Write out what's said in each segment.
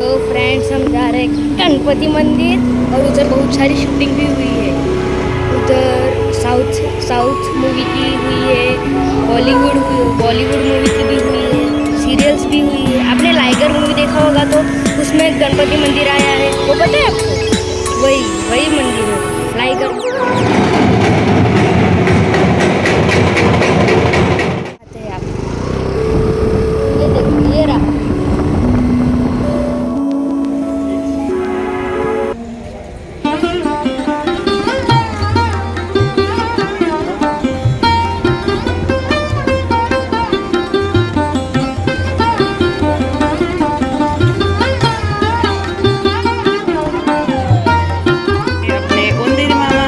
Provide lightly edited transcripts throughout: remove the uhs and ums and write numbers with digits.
तो फ्रेंड्स हम जा रहे हैं गणपति मंदिर और उधर बहुत सारी शूटिंग भी हुई है। उधर साउथ साउथ मूवी की हुई है, बॉलीवुड मूवी की भी हुई है, सीरियल्स भी हुई है। आपने लाइगर मूवी देखा होगा तो उसमें गणपति मंदिर आया है, वो पता है आपको? वही वही मंदिर है लाइगर। आते हैं आप, ये देखो ये रहा। अपने उंदीर मामा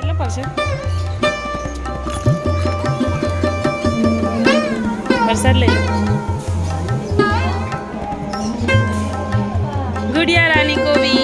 चलो प्रसाद ले लो। गुड़िया रानी को भी